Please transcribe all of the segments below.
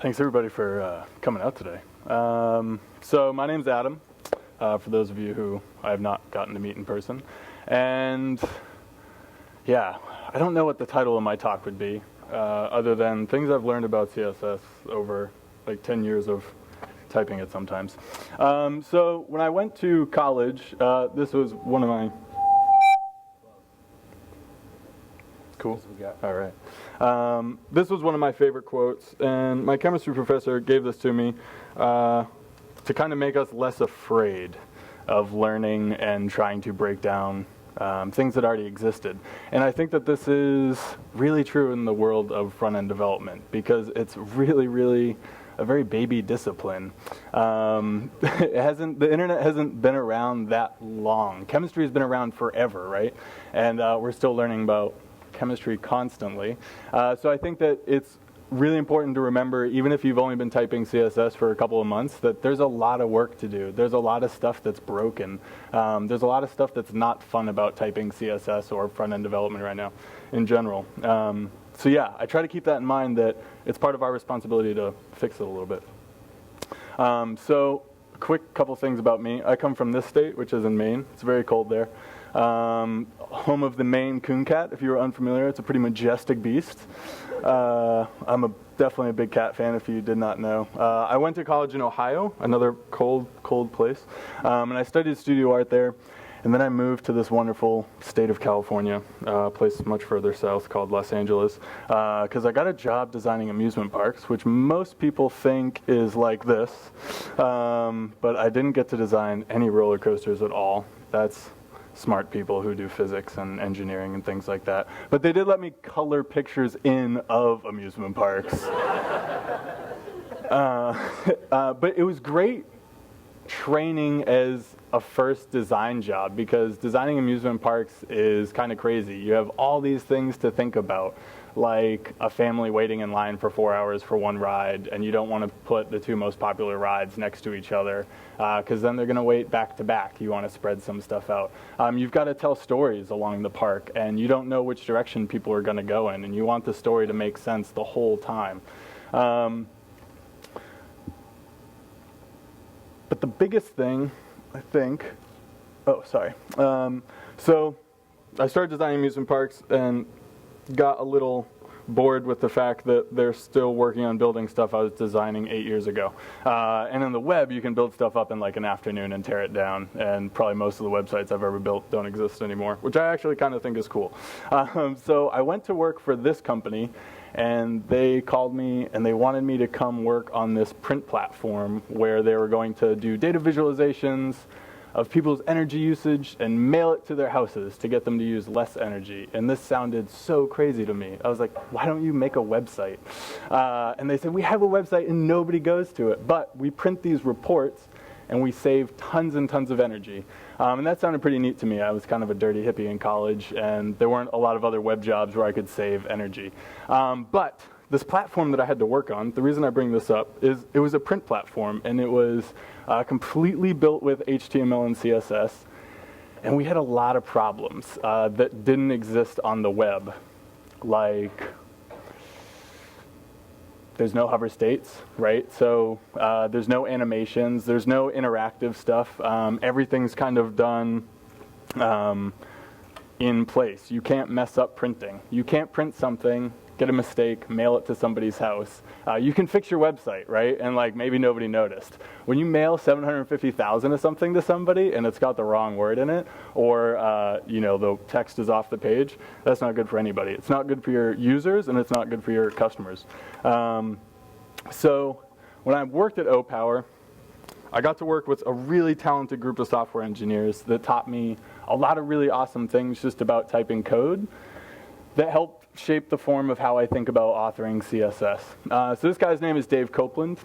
Thanks everybody for coming out today. So my name's Adam, for those of you who I have not gotten to meet in person. And yeah, I don't know what the title of my talk would be, other than things I've learned about CSS over like 10 years of typing it sometimes. So when I went to college, this was one of my... Cool. All right. This was one of my favorite quotes, and my chemistry professor gave this to me to kind of make us less afraid of learning and trying to break down things that already existed. And I think that this is really true in the world of front-end development, because it's really a very baby discipline. The internet hasn't been around that long. Chemistry has been around forever, right? And we're still learning about chemistry constantly. So I think that it's really important to remember, even if you've only been typing CSS for a couple of months, that there's a lot of work to do. There's a lot of stuff that's broken. There's a lot of stuff that's not fun about typing CSS or front-end development right now in general. So yeah, I try to keep that in mind, that it's part of our responsibility to fix it a little bit. So a quick couple things about me. I come from this state, which is in Maine. It's very cold there. Home of the Maine coon cat, if you're unfamiliar. It's a pretty majestic beast. I'm definitely a big cat fan, if you did not know. I went to college in Ohio, another cold place, and I studied studio art there. And then I moved to this wonderful state of California, a place much further south called Los Angeles, because I got a job designing amusement parks, which most people think is like this, but I didn't get to design any roller coasters at all. That's smart people who do physics and engineering and things like that. But they did let me color pictures in of amusement parks. But it was great training as a first design job, because designing amusement parks is kind of crazy. You have all these things to think about, like a family waiting in line for 4 hours for one ride, and you don't want to put the two most popular rides next to each other, because then they're going to wait back to back. You want to spread some stuff out. You've got to tell stories along the park, and you don't know which direction people are going to go in, and you want the story to make sense the whole time. But the biggest thing, I think, so I started designing amusement parks and got a little bored with the fact that they're still working on building stuff I was designing 8 years ago. And on the web, you can build stuff up in like an afternoon and tear it down, and probably most of the websites I've ever built don't exist anymore, which I actually kind of think is cool. So I went to work for this company, and they called me and they wanted me to come work on this print platform where they were going to do data visualizations of people's energy usage and mail it to their houses to get them to use less energy. And this sounded so crazy to me. I was like, why don't you make a website? And they said, we have a website and nobody goes to it, but we print these reports and we save tons and tons of energy. And that sounded pretty neat to me. I was kind of a dirty hippie in college, and there weren't a lot of other web jobs where I could save energy. But this platform that I had to work on, the reason I bring this up is it was a print platform, and it was completely built with HTML and CSS, and we had a lot of problems that didn't exist on the web, like there's no hover states, right? So there's no animations, there's no interactive stuff. Everything's kind of done in place. You can't mess up printing. You can't print something, get a mistake, mail it to somebody's house. You can fix your website, right? And like maybe nobody noticed. When you mail 750,000 of something to somebody and it's got the wrong word in it, or you know, the text is off the page, that's not good for anybody. It's not good for your users, and it's not good for your customers. So when I worked at OPower, I got to work with a really talented group of software engineers that taught me a lot of really awesome things just about typing code that helped shape the form of how I think about authoring CSS. So this guy's name is Dave Copeland.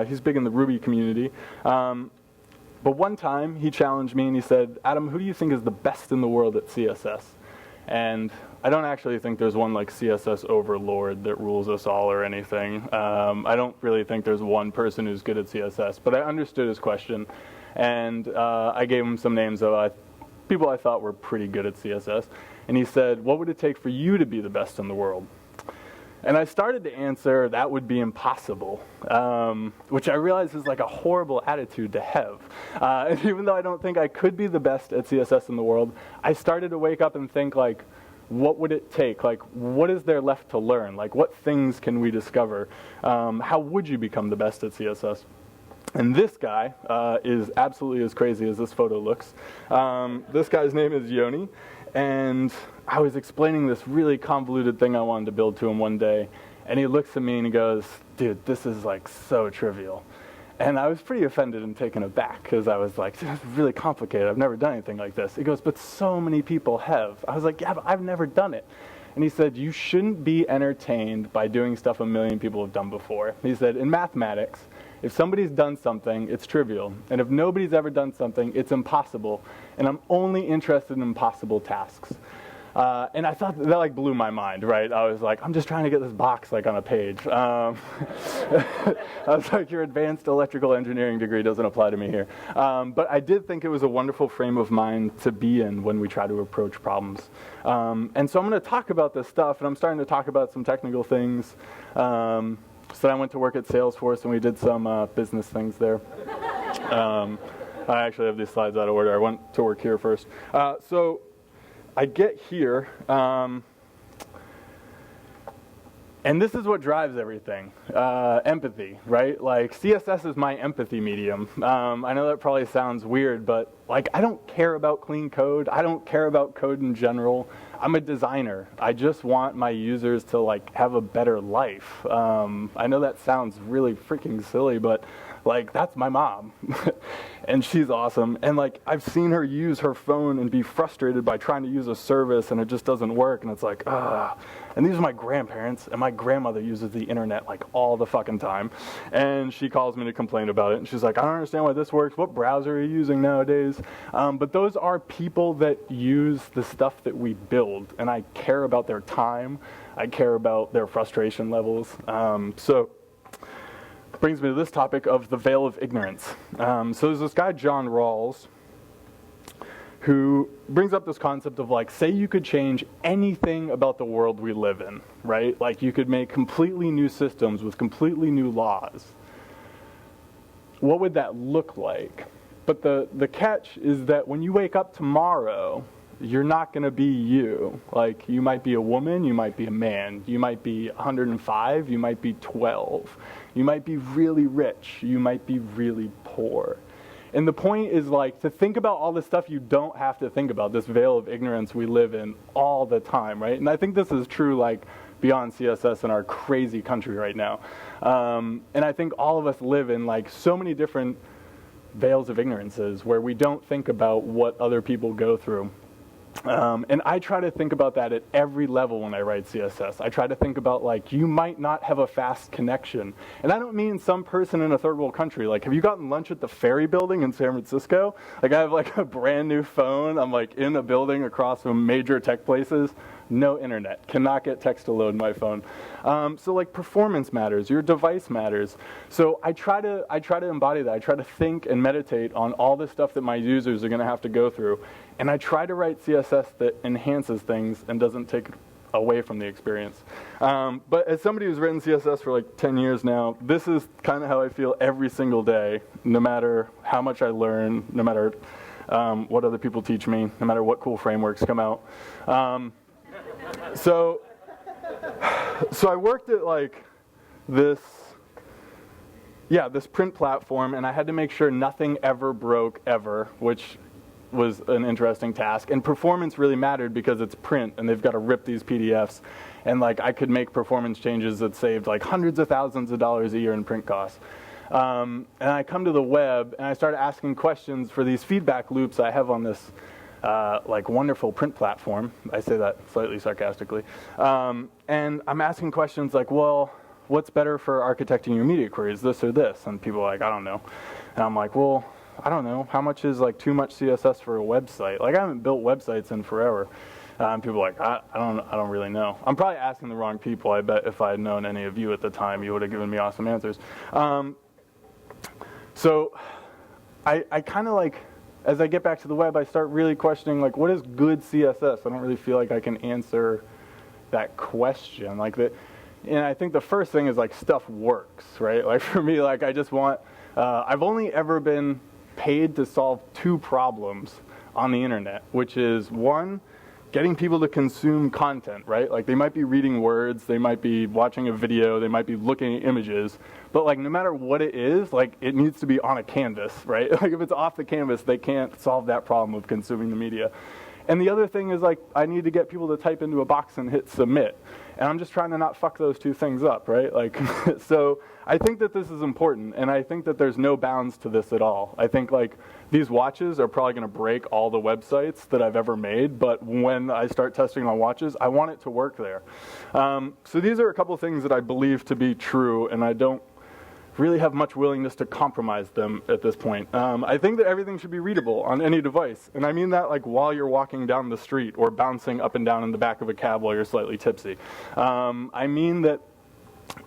He's big in the Ruby community. But one time he challenged me and he said, Adam, who do you think is the best in the world at CSS? And I don't actually think there's one like CSS overlord that rules us all or anything. I don't really think there's one person who's good at CSS, but I understood his question, and I gave him some names of people I thought were pretty good at CSS. And he said, what would it take for you to be the best in the world? And I started to answer, that would be impossible, which I realize is like a horrible attitude to have. And even though I don't think I could be the best at CSS in the world, I started to wake up and think, like, what would it take? Like, what is there left to learn? Like, what things can we discover? How would you become the best at CSS? And this guy is absolutely as crazy as this photo looks. This guy's name is Yoni, and I was explaining this really convoluted thing I wanted to build to him one day, and he looks at me and he goes, dude, this is like so trivial. And I was pretty offended and taken aback, because I was like, this is really complicated. I've never done anything like this. He goes, but so many people have. I was like, yeah, but I've never done it. And he said, you shouldn't be entertained by doing stuff a million people have done before. He said, in mathematics, if somebody's done something, it's trivial. And if nobody's ever done something, it's impossible. And I'm only interested in impossible tasks. And I thought that like blew my mind, right? I was like, I'm just trying to get this box like on a page. I was like, your advanced electrical engineering degree doesn't apply to me here. But I did think it was a wonderful frame of mind to be in when we try to approach problems. And so I'm going to talk about this stuff, and I'm starting to talk about some technical things. So I went to work at Salesforce, and we did some business things there. I actually have these slides out of order. I went to work here first. So I get here, and this is what drives everything, empathy, right? Like, CSS is my empathy medium. I know that probably sounds weird, but like, I don't care about clean code. I don't care about code in general. I'm a designer. I just want my users to like have a better life. I know that sounds really freaking silly, but like, that's my mom. And she's awesome. And like, I've seen her use her phone and be frustrated by trying to use a service and it just doesn't work. And it's like, ah. And these are my grandparents, and my grandmother uses the internet like all the fucking time. And she calls me to complain about it. And she's like, I don't understand why this works. What browser are you using nowadays? But those are people that use the stuff that we build. And I care about their time. I care about their frustration levels. So brings me to this topic of the veil of ignorance. So there's this guy, John Rawls, who brings up this concept of like, say you could change anything about the world we live in, right? Like, you could make completely new systems with completely new laws. What would that look like? But the catch is that when you wake up tomorrow, you're not going to be you. Like, you might be a woman, you might be a man, you might be 105, you might be 12. You might be really rich, you might be really poor. And the point is, like, to think about all the stuff you don't have to think about, this veil of ignorance we live in all the time, right? And I think this is true, like, beyond CSS in our crazy country right now. And I think all of us live in, like, so many different veils of ignorances where we don't think about what other people go through. And I try to think about that at every level when I write CSS. I try to think about, like, you might not have a fast connection. And I don't mean some person in a third world country. Like, have you gotten lunch at the Ferry Building in San Francisco? Like, I have, like, a brand new phone. I'm, like, in a building across from major tech places. No internet. Cannot get text to load my phone. So, like, performance matters. Your device matters. So I try to embody that. I try to think and meditate on all the stuff that my users are going to have to go through. And I try to write CSS that enhances things and doesn't take away from the experience. But as somebody who's written CSS for like 10 years now, this is kind of how I feel every single day, no matter how much I learn, no matter what other people teach me, no matter what cool frameworks come out. So I worked at like this print platform, and I had to make sure nothing ever broke ever, which was an interesting task. And performance really mattered because it's print, and they've got to rip these PDFs. And like, I could make performance changes that saved like hundreds of thousands of dollars a year in print costs. And I come to the web, and I start asking questions for these feedback loops I have on this like wonderful print platform. I say that slightly sarcastically. And I'm asking questions like, well, what's better for architecting your media queries, this or this? And people are like, I don't know. And I'm like, well, I don't know. How much is like too much CSS for a website? Like, I haven't built websites in forever. People are like, I don't really know. I'm probably asking the wrong people. I bet if I had known any of you at the time, you would have given me awesome answers. So I kind of like, as I get back to the web, I start really questioning, like, what is good CSS? I don't really feel like I can answer that question. Like, that And I think the first thing is like stuff works, right? Like for me, like I just want, I've only ever been paid to solve 2 problems on the internet, which is one, getting people to consume content, right? Like they might be reading words, they might be watching a video, they might be looking at images, but like no matter what it is, like it needs to be on a canvas, right? Like if it's off the canvas, they can't solve that problem of consuming the media. And the other thing is like I need to get people to type into a box and hit submit. And I'm just trying to not fuck those 2 things up, right? Like, so I think that this is important, and I think that there's no bounds to this at all. I think like these watches are probably going to break all the websites that I've ever made, but when I start testing on watches, I want it to work there. So these are a couple of things that I believe to be true, and I don't really have much willingness to compromise them at this point. I think that everything should be readable on any device, and I mean that like while you're walking down the street or bouncing up and down in the back of a cab while you're slightly tipsy. I mean that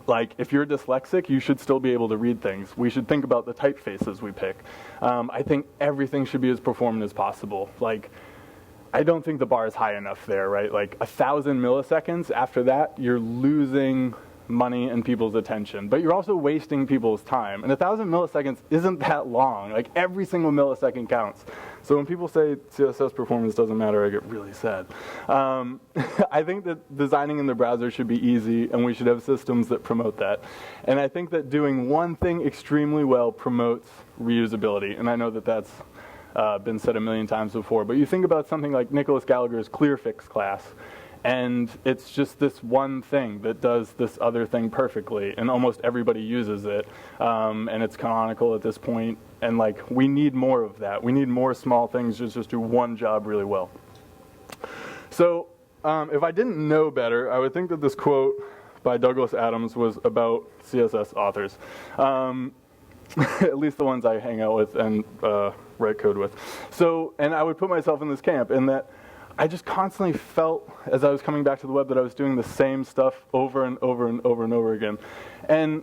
like if you're dyslexic, you should still be able to read things. We should think about the typefaces we pick. I think everything should be as performant as possible. Like, I don't think the bar is high enough there, right? Like 1,000 milliseconds, after that, you're losing money and people's attention, but you're also wasting people's time. And 1,000 milliseconds isn't that long. Like every single millisecond counts. So when people say CSS performance doesn't matter, I get really sad. I think that designing in the browser should be easy, and we should have systems that promote that. And I think that doing one thing extremely well promotes reusability. And I know that that's been said a million times before, but you think about something like Nicholas Gallagher's ClearFix class, and it's just this one thing that does this other thing perfectly, and almost everybody uses it, and it's canonical at this point, and like we need more of that. We need more small things just do one job really well. So if I didn't know better, I would think that this quote by Douglas Adams was about CSS authors, at least the ones I hang out with and write code with. So, and I would put myself in this camp in that I just constantly felt, as I was coming back to the web, that I was doing the same stuff over and over and over and over again. And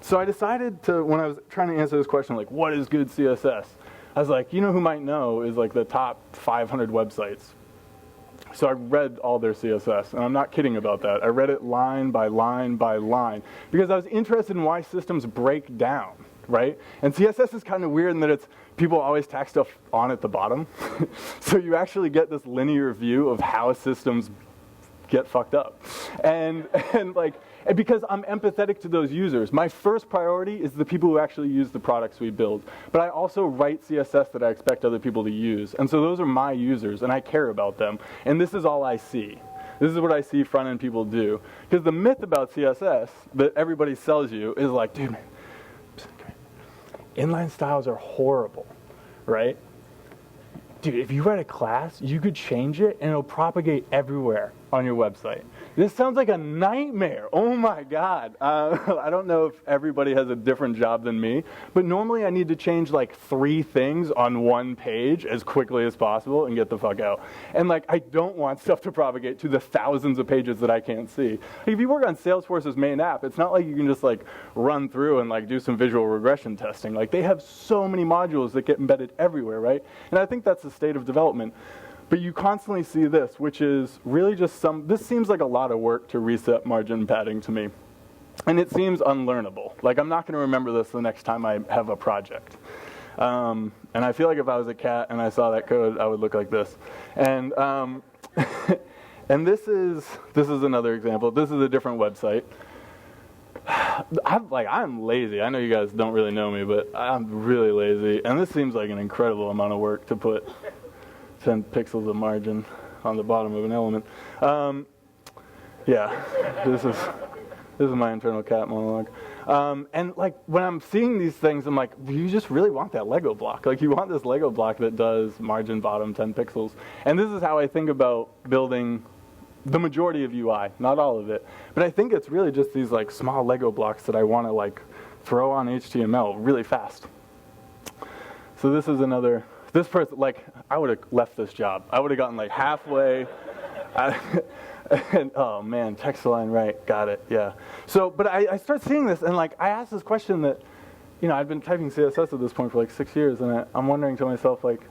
so I decided to, when I was trying to answer this question, like, what is good CSS? I was like, you know who might know is like the top 500 websites. So I read all their CSS, and I'm not kidding about that. I read it line by line by line, because I was interested in why systems break down, right? And CSS is kind of weird in that it's, people always tack stuff on at the bottom. So you actually get this linear view of how systems get fucked up. And because I'm empathetic to those users, my first priority is the people who actually use the products we build. But I also write CSS that I expect other people to use. And so those are my users, and I care about them. And this is all I see. This is what I see front-end people do. Because the myth about CSS that everybody sells you is like, dude, man, inline styles are horrible, right? Dude, if you write a class, you could change it and it'll propagate everywhere on your website. This sounds like a nightmare. Oh my God. I don't know if everybody has a different job than me, but normally I need to change like 3 things on one page as quickly as possible and get the fuck out. And like, I don't want stuff to propagate to the thousands of pages that I can't see. Like, if you work on Salesforce's main app, it's not like you can just like run through and like do some visual regression testing. Like, they have so many modules that get embedded everywhere, right? And I think that's the state of development. But you constantly see this, which is really just this seems like a lot of work to reset margin padding to me. And it seems unlearnable. Like, I'm not going to remember this the next time I have a project. And I feel like if I was a cat and I saw that code, I would look like this. And and this is another example. This is a different website. I'm lazy. I know you guys don't really know me, but I'm really lazy. And this seems like an incredible amount of work to put 10 pixels of margin on the bottom of an element. Yeah, this is my internal cat monologue. And like, when I'm seeing these things, I'm like, you just really want that Lego block. Like, you want this Lego block that does margin bottom 10 pixels. And this is how I think about building the majority of UI, not all of it. But I think it's really just these like small Lego blocks that I want to like throw on HTML really fast. So this is another. This person, like, I would have left this job. I would have gotten like halfway. And oh man, Textalign, right? Got it. Yeah. So, but I start seeing this, and like, I asked this question that, you know, I've been typing CSS at this point for like 6 years, and I'm wondering to myself, like,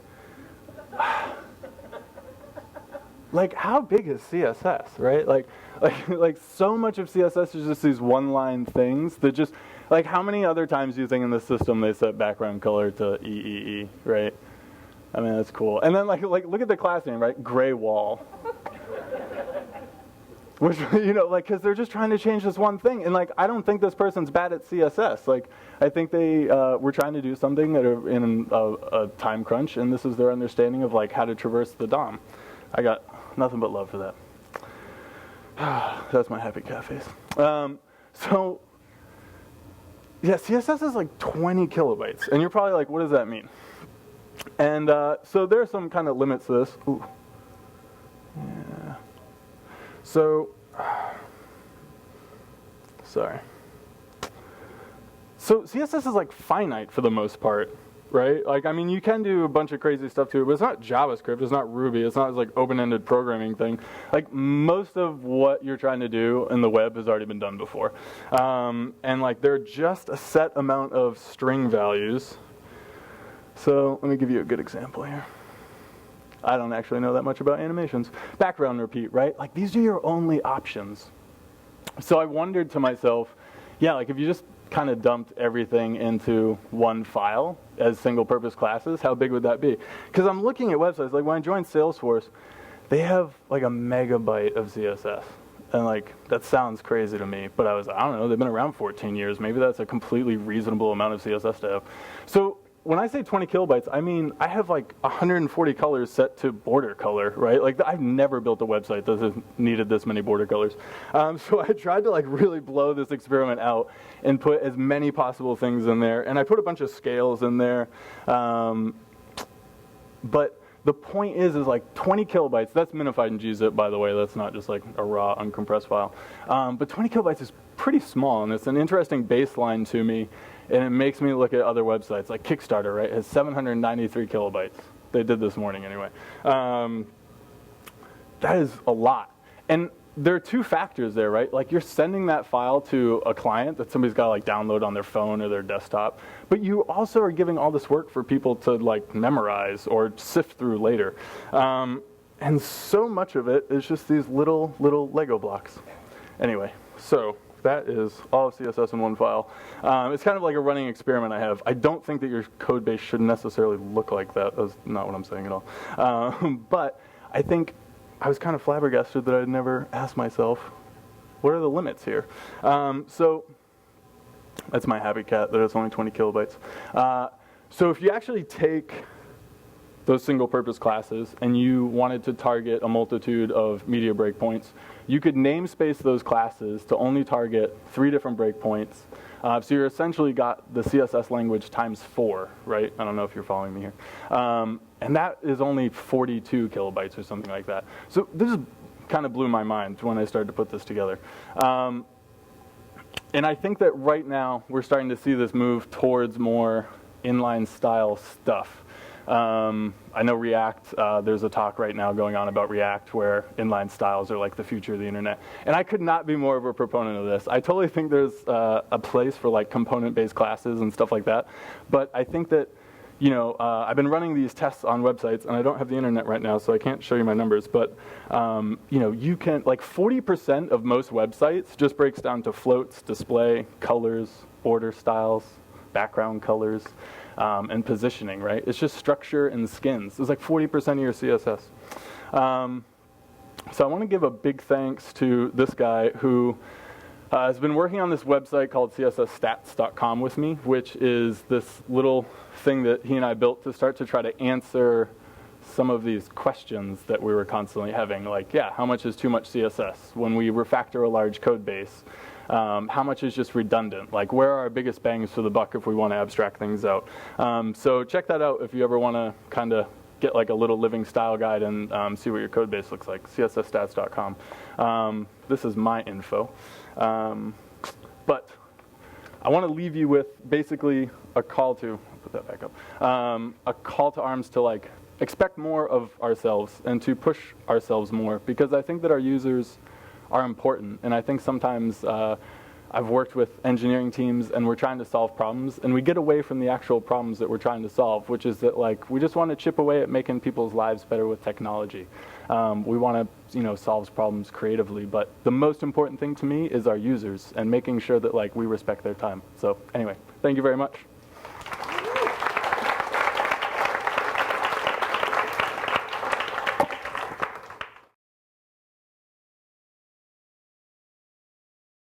like how big is CSS, right? Like so much of CSS is just these one-line things that just, like how many other times do you think in the system they set background color to EEE, right? I mean, that's cool. And then like look at the class name, right? Gray wall. Which, like, because they're just trying to change this one thing. And, like, I don't think this person's bad at CSS. Like, I think they were trying to do something in a time crunch, and this is their understanding of, like, how to traverse the DOM. I got nothing but love for that. That's my happy cat face. So, yeah, CSS is, like, 20 kilobytes. And you're probably like, what does that mean? And so there are some kind of limits to this. Ooh. Yeah. So, sorry. So CSS is like finite for the most part, right? Like, I mean, you can do a bunch of crazy stuff to it, but it's not JavaScript, it's not Ruby, it's not like open-ended programming thing. Like, most of what you're trying to do in the web has already been done before. And like, they're just a set amount of string values. So let me give you a good example here. I don't actually know that much about animations. Background repeat, right? Like, these are your only options. So I wondered to myself, yeah, like if you just kind of dumped everything into one file as single-purpose classes, how big would that be? Because I'm looking at websites, like when I joined Salesforce, they have like a megabyte of CSS. And like, that sounds crazy to me, but I don't know, they've been around 14 years. Maybe that's a completely reasonable amount of CSS to have. So when I say 20 kilobytes, I mean, I have like 140 colors set to border color, right? Like, I've never built a website that has needed this many border colors. So I tried to like really blow this experiment out and put as many possible things in there. And I put a bunch of scales in there. But the point is like 20 kilobytes, that's minified in gzip, by the way. That's not just like a raw, uncompressed file. But 20 kilobytes is pretty small, and it's an interesting baseline to me. And it makes me look at other websites, like Kickstarter, right? It has 793 kilobytes. They did this morning anyway. That is a lot. And there are two factors there, right? Like, you're sending that file to a client that somebody's got to like download on their phone or their desktop. But you also are giving all this work for people to like memorize or sift through later. And so much of it is just these little Lego blocks. Anyway, so that is all of CSS in one file. It's kind of like a running experiment I have. I don't think that your code base should necessarily look like that. That's not what I'm saying at all. But I think I was kind of flabbergasted that I'd never asked myself, what are the limits here? So that's my happy cat, that it's only 20 kilobytes. So if you actually take those single-purpose classes and you wanted to target a multitude of media breakpoints, you could namespace those classes to only target 3 different breakpoints. So you're essentially got the CSS language times 4, right? I don't know if you're following me here. And that is only 42 kilobytes or something like that. So this kind of blew my mind when I started to put this together. And I think that right now we're starting to see this move towards more inline style stuff. I know React, there's a talk right now going on about React where inline styles are like the future of the internet. And I could not be more of a proponent of this. I totally think there's a place for like component-based classes and stuff like that. But I think that, I've been running these tests on websites, and I don't have the internet right now, so I can't show you my numbers. But, you can, like 40% of most websites just breaks down to floats, display, colors, border styles, background colors. And positioning, right? It's just structure and skins. It's like 40% of your CSS. So I want to give a big thanks to this guy who has been working on this website called CSSstats.com with me, which is this little thing that he and I built to start to try to answer some of these questions that we were constantly having. Like, yeah, how much is too much CSS? When we refactor a large code base, how much is just redundant? Like, where are our biggest bangs for the buck if we want to abstract things out? So check that out if you ever want to kind of get like a little living style guide and see what your code base looks like, CSSstats.com. This is my info. But I want to leave you with basically a call to, put that back up, a call to arms to like expect more of ourselves and to push ourselves more, because I think that our users are important, and I think sometimes I've worked with engineering teams, and we're trying to solve problems, and we get away from the actual problems that we're trying to solve, which is that like we just want to chip away at making people's lives better with technology. We want to solve problems creatively, but the most important thing to me is our users and making sure that like we respect their time. So anyway, thank you very much.